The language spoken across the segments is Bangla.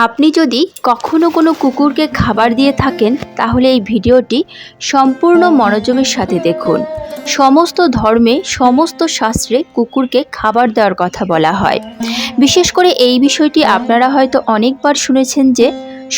আপনি যদি কখনো কোনো কুকুরকে খাবার দিয়ে থাকেন তাহলে এই ভিডিওটি সম্পূর্ণ মনোযোগের সাথে দেখুন। সমস্ত ধর্মে সমস্ত শাস্ত্রে কুকুরকে খাবার দেওয়ার কথা বলা হয়। বিশেষ করে এই বিষয়টি আপনারা হয়তো অনেকবার শুনেছেন যে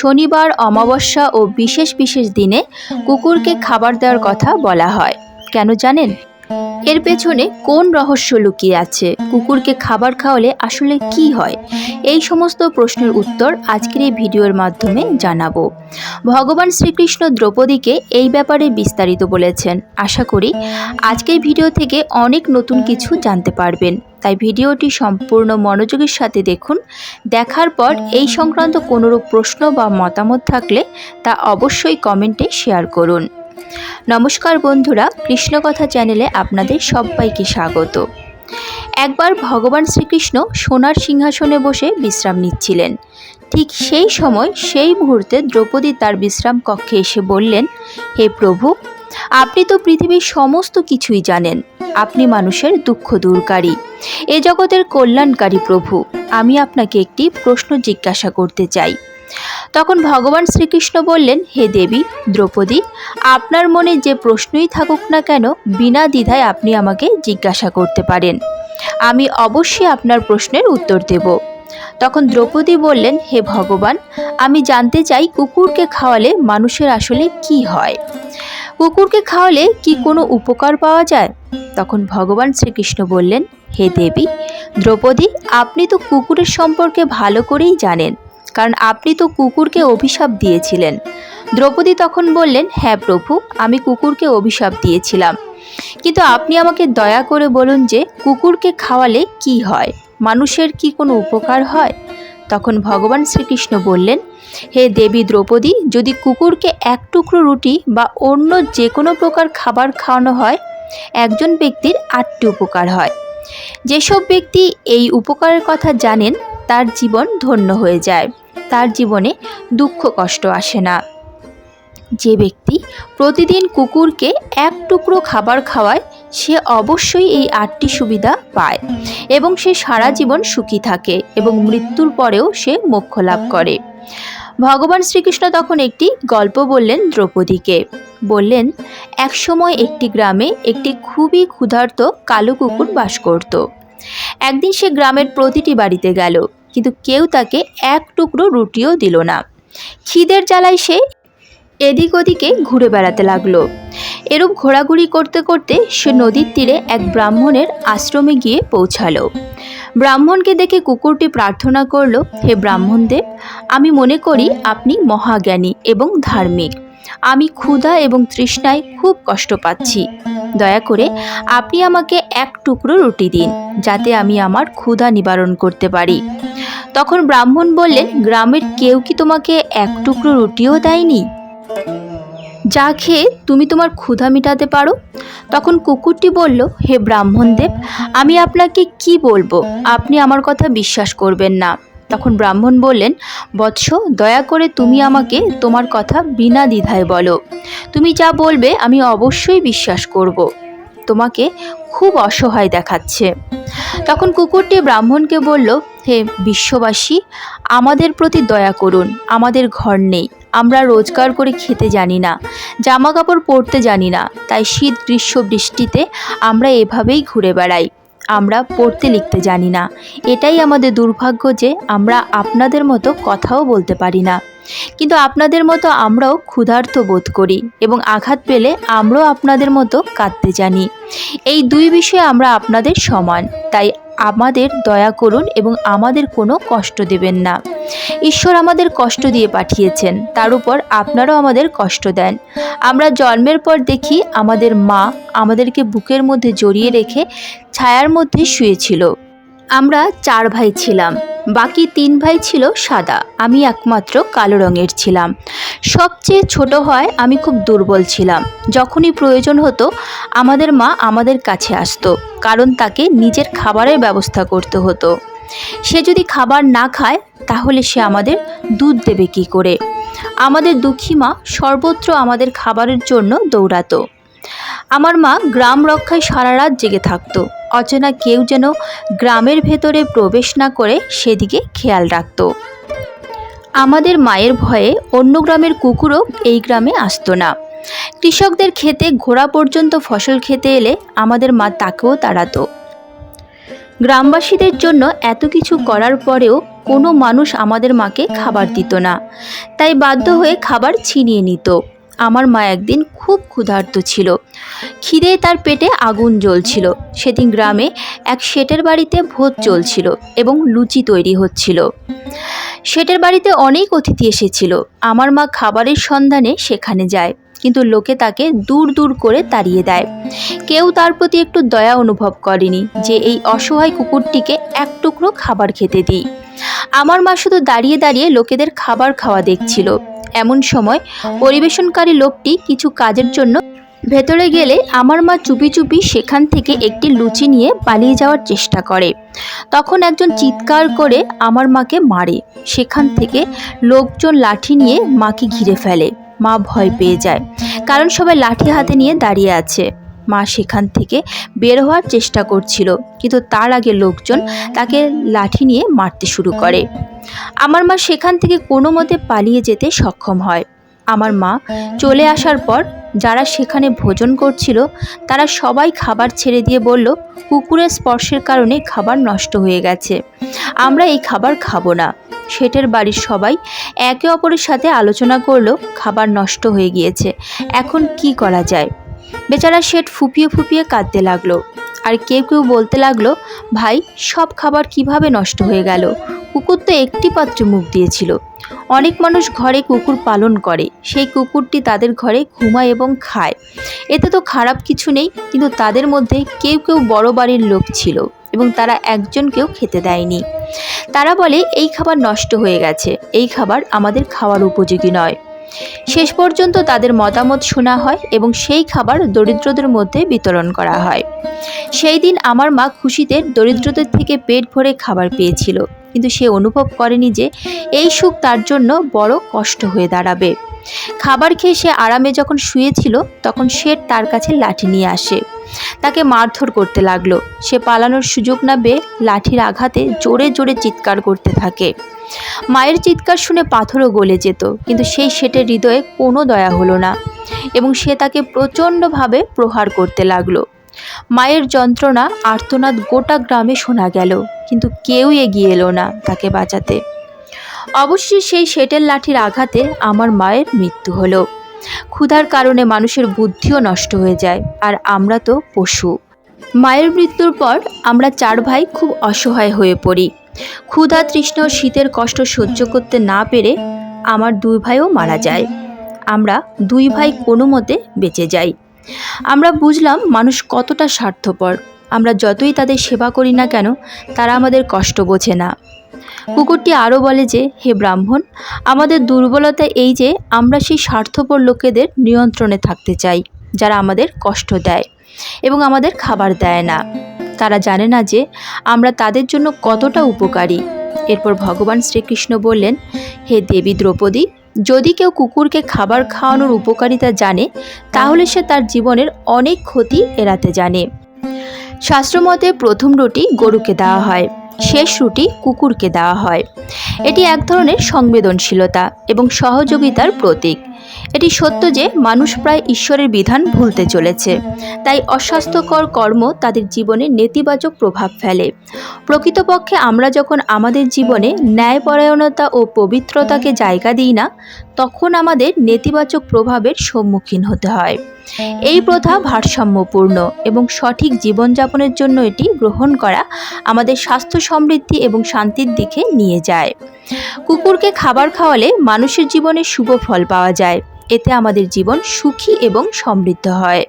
শনিবার, অমাবস্যা ও বিশেষ বিশেষ দিনে কুকুরকে খাবার দেওয়ার কথা বলা হয়। কেন জানেন? এর পেছনে কোন রহস্য লুকিয়ে আছে? কুকুরকে খাবার খাওয়ালে আসলে কি হয়? এই সমস্ত প্রশ্নের উত্তর আজকের এই ভিডিওর মাধ্যমে জানাবো। ভগবান শ্রীকৃষ্ণ দ্রৌপদীকে এই ব্যাপারে বিস্তারিত বলেছেন। আশা করি আজকের ভিডিও থেকে অনেক নতুন কিছু জানতে পারবেন। তাই ভিডিওটি সম্পূর্ণ মনোযোগের সাথে দেখুন। দেখার পর এই সংক্রান্ত কোনোরূপ প্রশ্ন বা মতামত থাকলে তা অবশ্যই কমেন্টে শেয়ার করুন। নমস্কার বন্ধুরা, কৃষ্ণকথা চ্যানেলে আপনাদের সবাইকে স্বাগত। একবার ভগবান শ্রীকৃষ্ণ সোনার সিংহাসনে বসে বিশ্রাম নিচ্ছিলেন। ঠিক সেই সময় সেই মুহূর্তে দ্রৌপদী তার বিশ্রাম কক্ষে এসে বললেন, হে প্রভু, আপনি তো পৃথিবীর সমস্ত কিছুই জানেন। আপনি মানুষের দুঃখ দূরকারী, এ জগতের কল্যাণকারী প্রভু। আমি আপনাকে একটি প্রশ্ন জিজ্ঞাসা করতে চাই। তখন ভগবান শ্রীকৃষ্ণ বললেন, হে দেবী দ্রৌপদী, আপনার মনে যে প্রশ্নই থাকুক না কেন বিনা দ্বিধায় আপনি আমাকে জিজ্ঞাসা করতে পারেন। আমি অবশ্যই আপনার প্রশ্নের উত্তর দেব। তখন দ্রৌপদী বললেন, হে ভগবান, আমি জানতে চাই কুকুরকে খাওয়ালে মানুষের আসলে কি হয়? কুকুরকে খাওয়ালে কি কোনো উপকার পাওয়া যায়? তখন ভগবান শ্রীকৃষ্ণ বললেন, হে দেবী দ্রৌপদী, আপনি তো কুকুরের সম্পর্কে ভালো করেই জানেন, কারণ আপনি তো কুকুরকে অভিশাপ দিয়েছিলেন। দ্রৌপদী তখন বললেন, হ্যাঁ প্রভু, আমি কুকুরকে অভিশাপ দিয়েছিলাম, কিন্তু আপনি আমাকে দয়া করে বলুন যে কুকুরকে খাওয়ালে কি হয়? মানুষের কি কোনো উপকার হয়? তখন ভগবান শ্রীকৃষ্ণ বললেন, হে দেবী দ্রৌপদী, যদি কুকুরকে এক টুকরো রুটি বা অন্য যে কোনো প্রকার খাবার খাওয়ানো হয়, একজন ব্যক্তির 8টি উপকার হয়। যেসব ব্যক্তি এই উপকারের কথা জানেন তার জীবন ধন্য হয়ে যায়, তার জীবনে দুঃখ কষ্ট আসে না। যে ব্যক্তি প্রতিদিন কুকুরকে এক টুকরো খাবার খাওয়ায় সে অবশ্যই এই 8টি সুবিধা পায় এবং সে সারা জীবন সুখী থাকে এবং মৃত্যুর পরেও সে মোক্ষ লাভ করে। ভগবান শ্রীকৃষ্ণ তখন একটি গল্প বললেন দ্রৌপদীকে। বললেন, একসময় একটি গ্রামে একটি খুবই ক্ষুধার্ত কালো কুকুর বাস করত। একদিন সে গ্রামের প্রতিটি বাড়িতে গেল, কিন্তু কেউ তাকে এক টুকরো রুটিও দিল না। খিদের জ্বালায় সে এদিক ওদিকে ঘুরে বেড়াতে লাগলো। এরূপ ঘোরাঘুরি করতে করতে সে নদীর তীরে এক ব্রাহ্মণের আশ্রমে গিয়ে পৌঁছালো। ব্রাহ্মণকে দেখে কুকুরটি প্রার্থনা করলো, হে ব্রাহ্মণদেব, আমি মনে করি আপনি মহাজ্ঞানী এবং ধার্মিক। আমি ক্ষুধা এবং তৃষ্ণায় খুব কষ্ট পাচ্ছি। দয়া করে আপনি আমাকে এক টুকরো রুটি দিন, যাতে আমি আমার ক্ষুধা নিবারণ করতে পারি। তখন ব্রাহ্মণ বললেন, গ্রামের কেউ কি তোমাকে এক টুকরো রুটিও দেয়নি, যা খেয়ে তুমি তোমার ক্ষুধা মেটাতে পারো? তখন কুকুরটি বলল, হে ব্রাহ্মণদেব, আমি আপনাকে কি বলবো, আপনি আমার কথা বিশ্বাস করবেন না। তখন ব্রাহ্মণ বললেন, বৎস, দয়া করে তুমি আমাকে তোমার কথা বিনা দ্বিধায় বলো। তুমি যা বলবে আমি অবশ্যই বিশ্বাস করব। তোমাকে খুব অসহায় দেখাচ্ছে। তখন কুকুরটি ব্রাহ্মণকে বলল, হে বিশ্ববাসী, আমাদের প্রতি দয়া করুন। আমাদের ঘর নেই, আমরা রোজগার করে খেতে জানি না, জামা কাপড় পরতে জানি না, তাই শীত গ্রীষ্ম বৃষ্টিতে আমরা এভাবেই ঘুরে বেড়াই। আমরা পড়তে লিখতে জানি না। এটাই আমাদের দুর্ভাগ্য যে আমরা আপনাদের মতো কথাও বলতে পারি না, কিন্তু আপনাদের মতো আমরাও ক্ষুধার্ত বোধ করি এবং আঘাত পেলে আমরাও আপনাদের মতো কাঁদতে জানি। এই দুই বিষয়ে আমরা আপনাদের সমান, তাই আমাদের দয়া করুন এবং আমাদের কোনো কষ্ট দেবেন না। ঈশ্বর আমাদের কষ্ট দিয়ে পাঠিয়েছেন, তার উপর আপনারাও আমাদের কষ্ট দেন। আমরা জন্মের পর দেখি আমাদের মা আমাদেরকে বুকের মধ্যে জড়িয়ে রেখে ছায়ার মধ্যে শুয়েছিল। আমরা 4 ভাই ছিলাম, বাকি 3 ভাই ছিল সাদা, আমি একমাত্র কালো রঙের ছিলাম। সবচেয়ে ছোট হয় আমি খুব দুর্বল ছিলাম। যখনই প্রয়োজন হতো আমাদের মা আমাদের কাছে আসতো, কারণ তাকে নিজের খাবারের ব্যবস্থা করতে হতো। সে যদি খাবার না খায় তাহলে সে আমাদের দুধ দেবে কি করে? আমাদের দুঃখী মা সর্বত্র আমাদের খাবারের জন্য দৌড়াতো। আমার মা গ্রাম রক্ষায় সারা রাত জেগে থাকতো, অচেনা কেউ যেন গ্রামের ভেতরে প্রবেশ না করে সেদিকে খেয়াল রাখত। আমাদের মায়ের ভয়ে অন্য গ্রামের কুকুরও এই গ্রামে আসতো না। কৃষকদের ক্ষেতে ঘোড়া পর্যন্ত ফসল খেতে এলে আমাদের মা তাকেও তাড়াতো। গ্রামবাসীদের জন্য এত কিছু করার পরেও কোনো মানুষ আমাদের মাকে খাবার দিত না, তাই বাধ্য হয়ে খাবার ছিনিয়ে নিত। আমার মা একদিন খুব ক্ষুধার্ত ছিল, খিদে তার পেটে আগুন জ্বলছিল। সেদিন গ্রামে এক শেঠের বাড়িতে ভোজ চলছিল এবং লুচি তৈরি হচ্ছিল। শেঠের বাড়িতে অনেক অতিথি এসেছিল। আমার মা খাবারের সন্ধানে সেখানে যায়, কিন্তু লোকে তাকে দূর দূর করে তাড়িয়ে দেয়। কেউ তার প্রতি একটু দয়া অনুভব করেনি যে এই অসহায় কুকুরটিকে এক টুকরো খাবার খেতে দিই। আমার মা শুধু দাঁড়িয়ে দাঁড়িয়ে লোকেদের খাবার খাওয়া দেখছিল। এমন সময় পরিবেশনকারী লোকটি কিছু কাজের জন্য ভেতরে গেলে আমার মা চুপি চুপি সেখান থেকে একটি লুচি নিয়ে পালিয়ে যাওয়ার চেষ্টা করে। তখন একজন চিৎকার করে আমার মাকে মারে। সেখান থেকে লোকজন লাঠি নিয়ে মাকে ঘিরে ফেলে। মা ভয় পেয়ে যায়, কারণ সবাই লাঠি হাতে নিয়ে দাঁড়িয়ে আছে। মা সেখান থেকে বের হওয়ার চেষ্টা করছিল, কিন্তু তার আগে লোকজন তাকে লাঠি নিয়ে মারতে শুরু করে। আমার মা সেখান থেকে কোনো মতে পালিয়ে যেতে সক্ষম হয়। আমার মা চলে আসার পর যারা সেখানে ভোজন করছিল তারা সবাই খাবার ছেড়ে দিয়ে বলল, কুকুরের স্পর্শের কারণে খাবার নষ্ট হয়ে গেছে, আমরা এই খাবার খাবো না। শেঠের বাড়ির সবাই একে অপরের সাথে আলোচনা করলো, খাবার নষ্ট হয়ে গিয়েছে, এখন কি করা যায়। বেচারা শেঠ ফুপিয়ে ফুপিয়ে কাঁদতে লাগলো। আর কেউ কেউ বলতে লাগলো, ভাই, সব খাবার কিভাবে নষ্ট হয়ে গেল? কুকুর তো একটি পাত্রে মুখ দিয়েছিল। অনেক মানুষ ঘরে কুকুর পালন করে, সেই কুকুরটি তাদের ঘরে ঘুমায় এবং খায়, এতে তো খারাপ কিছু নেই। কিন্তু তাদের মধ্যে কেউ কেউ বড় বাড়ির লোক ছিল এবং তারা একজনকেও খেতে দেয়নি। তারা বলে, এই খাবার নষ্ট হয়ে গেছে, এই খাবার আমাদের খাওয়ার উপযোগী নয়। শেষ পর্যন্ত তাদের মতামত শোনা হয় এবং সেই খাবার দরিদ্রদের মধ্যে বিতরণ করা হয়। সেই দিন আমার মা খুশিতে দরিদ্রদের থেকে পেট ভরে খাবার পেয়েছিল, কিন্তু সে অনুভব করেনি যে এই সুখ তার জন্য বড় কষ্ট হয়ে দাঁড়াবে। খাবার খেয়ে সে আরামে যখন শুয়েছিল, তখন শেঠ তার কাছে লাঠি নিয়ে আসে। তাকে মারধর করতে লাগলো। সে পালানোর সুযোগ না পেয়ে লাঠির আঘাতে জোরে জোরে চিৎকার করতে থাকে। মায়ের চিৎকার শুনে পাথরও গলে যেত, কিন্তু সেই শেঠের হৃদয়ে কোনো দয়া হলো না এবং সে তাকে প্রচণ্ডভাবে প্রহার করতে লাগলো। মায়ের যন্ত্রণা আর্তনাদ গোটা গ্রামে শোনা গেল, কিন্তু কেউ এগিয়ে এলো না তাকে বাঁচাতে। অবশ্যই সেই শেঠের লাঠির আঘাতে আমার মায়ের মৃত্যু হলো। ক্ষুধার কারণে মানুষের বুদ্ধিও নষ্ট হয়ে যায়, আর আমরা তো পশু। মায়ের মৃত্যুর পর আমরা 4 ভাই খুব অসহায় হয়ে পড়ি। ক্ষুধা, তৃষ্ণা ও শীতের কষ্ট সহ্য করতে না পেরে আমার 2 ভাইও মারা যায়। আমরা 2 ভাই কোনো মতে বেঁচে যাই। আমরা বুঝলাম মানুষ কতটা স্বার্থপর। আমরা যতই তাদের সেবা করি না কেন, তারা আমাদের কষ্ট বোঝে না। কুকুরটি আরও বলে যে, হে ব্রাহ্মণ, আমাদের দুর্বলতা এই যে আমরা সেই স্বার্থপর লোকেদের নিয়ন্ত্রণে থাকতে চাই, যারা আমাদের কষ্ট দেয় এবং আমাদের খাবার দেয় না। তারা জানে না যে আমরা তাদের জন্য কতটা উপকারী। এরপর ভগবান শ্রীকৃষ্ণ বললেন, হে দেবী দ্রৌপদী, যদি কেউ কুকুরকে খাবার খাওয়ানোর উপকারিতা জানে, তাহলে সে তার জীবনের অনেক ক্ষতি এড়াতে জানে। শাস্ত্রমতে প্রথম রুটি গরুকে দেওয়া হয়, শেষ রুটি কুকুরকে দেওয়া হয়। এটি এক ধরনের সংবেদনশীলতা এবং সহযোগিতার প্রতীক। এটি সত্য যে মানুষ প্রায় ঈশ্বরের বিধান ভুলতে চলেছে, তাই অস্বাস্থ্যকর কর্ম তাদের জীবনে নেতিবাচক প্রভাব ফেলে। প্রকৃতপক্ষে আমরা যখন আমাদের জীবনে ন্যায়পরায়ণতা ও পবিত্রতাকে জায়গা দিই না, তখন আমাদের নেতিবাচক প্রভাবের সম্মুখীন হতে হয়। এই প্রথা ভারসাম্যপূর্ণ এবং সঠিক জীবনযাপনের জন্য এটি গ্রহণ করা আমাদের স্বাস্থ্য, সমৃদ্ধি এবং শান্তির দিকে নিয়ে যায়। কুকুরকে খাবার খাওয়ালে মানুষের জীবনে শুভ ফল পাওয়া যায়। এতে আমাদের জীবন সুখী এবং সমৃদ্ধ হয়।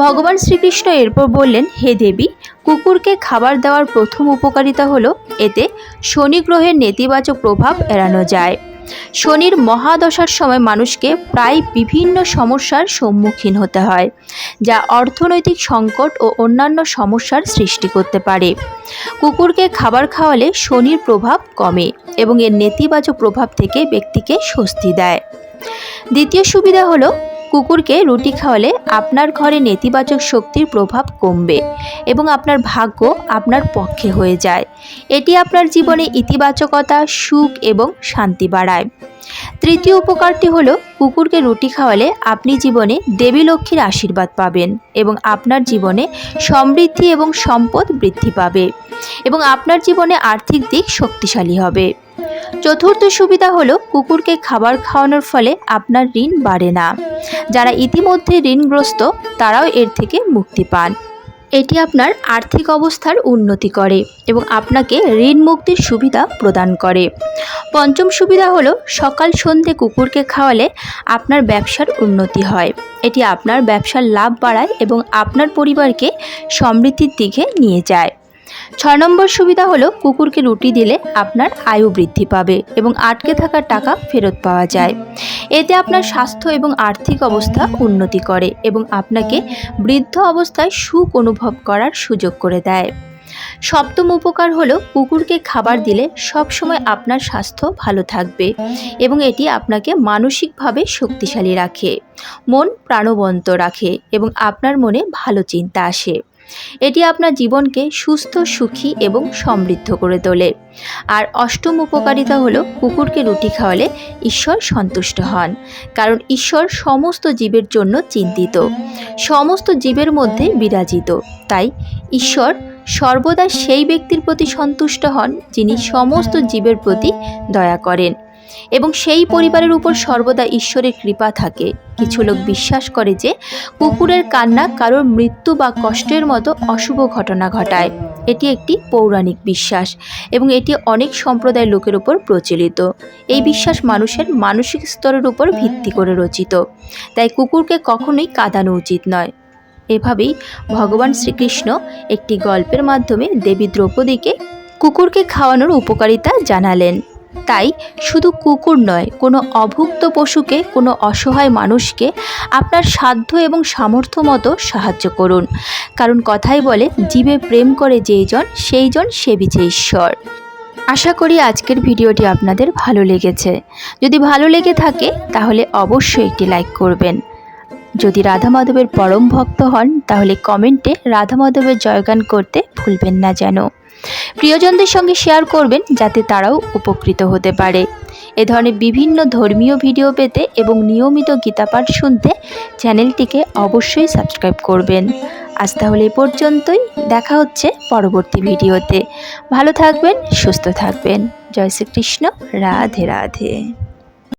ভগবান শ্রীকৃষ্ণ এরপর বললেন, হে দেবী, কুকুরকে খাবার দেওয়ার প্রথম উপকারিতা হলো এতে শনি গ্রহের নেতিবাচক প্রভাব এড়ানো যায়। শনির মহাদশার সময় মানুষকে প্রায় বিভিন্ন সমস্যার সম্মুখীন হতে হয়, যা অর্থনৈতিক সংকট ও অন্যান্য সমস্যার সৃষ্টি করতে পারে। কুকুরকে খাবার খাওয়ালে শনির প্রভাব কমে এবং এর নেতিবাচক প্রভাব থেকে ব্যক্তিকে স্বস্তি দেয়। দ্বিতীয় সুবিধা হলো, কুকুরকে রুটি খাওয়ালে আপনার ঘরে নেতিবাচক শক্তির প্রভাব কমবে এবং আপনার ভাগ্য আপনার পক্ষে হয়ে যায়। এটি আপনার জীবনে ইতিবাচকতা, সুখ এবং শান্তি বাড়ায়। তৃতীয় উপকারটি হলো কুকুরকে রুটি খাওয়ালে আপনি জীবনে দেবী লক্ষ্মীর আশীর্বাদ পাবেন এবং আপনার জীবনে সমৃদ্ধি এবং সম্পদ বৃদ্ধি পাবে এবং আপনার জীবনে আর্থিক দিক শক্তিশালী হবে। চতুর্থ সুবিধা হলো কুকুরকে খাবার খাওয়ানোর ফলে আপনার ঋণ বাড়ে না। যারা ইতিমধ্যে ঋণগ্রস্ত তারাও এর থেকে মুক্তি পান। এটি আপনার আর্থিক অবস্থার উন্নতি করে এবং আপনাকে ঋণ মুক্তির সুবিধা প্রদান করে। পঞ্চম সুবিধা হলো সকাল সন্ধে কুকুরকে খাওয়ালে আপনার ব্যবসার উন্নতি হয়। এটি আপনার ব্যবসার লাভ বাড়ায় এবং আপনার পরিবারকে সমৃদ্ধির দিকে নিয়ে যায়। 6 নম্বর সুবিধা হলো কুকুরকে রুটি দিলে আপনার আয়ু বৃদ্ধি পাবে এবং আটকে থাকা টাকা ফেরত পাওয়া যায়। এতে আপনার স্বাস্থ্য এবং আর্থিক অবস্থা উন্নতি করে এবং আপনাকে বৃদ্ধ অবস্থায় সুখ অনুভব করার সুযোগ করে দেয়। সপ্তম উপকার হলো কুকুরকে খাবার দিলে সবসময় আপনার স্বাস্থ্য ভালো থাকবে এবং এটি আপনাকে মানসিকভাবে শক্তিশালী রাখে, মন প্রাণবন্ত রাখে এবং আপনার মনে ভালো চিন্তা আসে। এটি আপনার জীবনকে সুস্থ, সুখী এবং সমৃদ্ধ করে তোলে। আর অষ্টম উপকারিতা হলো কুকুরকে রুটি খাওয়ালে ঈশ্বর সন্তুষ্ট হন, কারণ ঈশ্বর সমস্ত জীবের জন্য চিন্তিত, সমস্ত জীবের মধ্যে বিরাজিত। তাই ঈশ্বর সর্বদা সেই ব্যক্তির প্রতি সন্তুষ্ট হন যিনি সমস্ত জীবের প্রতি দয়া করেন এবং সেই পরিবারের উপর সর্বদা ঈশ্বরের কৃপা থাকে। কিছু লোক বিশ্বাস করে যে কুকুরের কান্না কারোর মৃত্যু বা কষ্টের মতো অশুভ ঘটনা ঘটায়। এটি একটি পৌরাণিক বিশ্বাস এবং এটি অনেক সম্প্রদায়ের লোকের উপর প্রচলিত। এই বিশ্বাস মানুষের মানসিক স্তরের উপর ভিত্তি করে রচিত, তাই কুকুরকে কখনোই কাঁদানো উচিত নয়। এভাবেই ভগবান শ্রীকৃষ্ণ একটি গল্পের মাধ্যমে দেবী দ্রৌপদীকে কুকুরকে খাওয়ানোর উপকারিতা জানালেন। তাই শুধু কুকুর নয়, কোনো অভুক্ত পশুকে, কোনো অসহায় মানুষকে আপনার সাধ্য এবং সামর্থ্য মতো সাহায্য করুন, কারণ কথাই বলে জীবে প্রেম করে যেইজন সেইজন সেবিছে ঈশ্বর। আশা করি আজকের ভিডিওটি আপনাদের ভালো লেগেছে। যদি ভালো লেগে থাকে তাহলে অবশ্যই একটি লাইক করবেন। যদি রাধা মাধবের পরম ভক্ত হন তাহলে কমেন্টে রাধা মাধবের জয়গান করতে ভুলবেন না যেন। প্রিয়জনদের সঙ্গে শেয়ার করবেন যাতে তারাও উপকৃত হতে পারে। এ ধরনের বিভিন্ন ধর্মীয় ভিডিও পেতে এবং নিয়মিত গীতাপাঠ শুনতে চ্যানেলটিকে অবশ্যই সাবস্ক্রাইব করবেন। আজ তাহলে এই পর্যন্তই, দেখা হচ্ছে পরবর্তী ভিডিওতে। ভালো থাকবেন, সুস্থ থাকবেন। জয় শ্রীকৃষ্ণ, রাধে রাধে।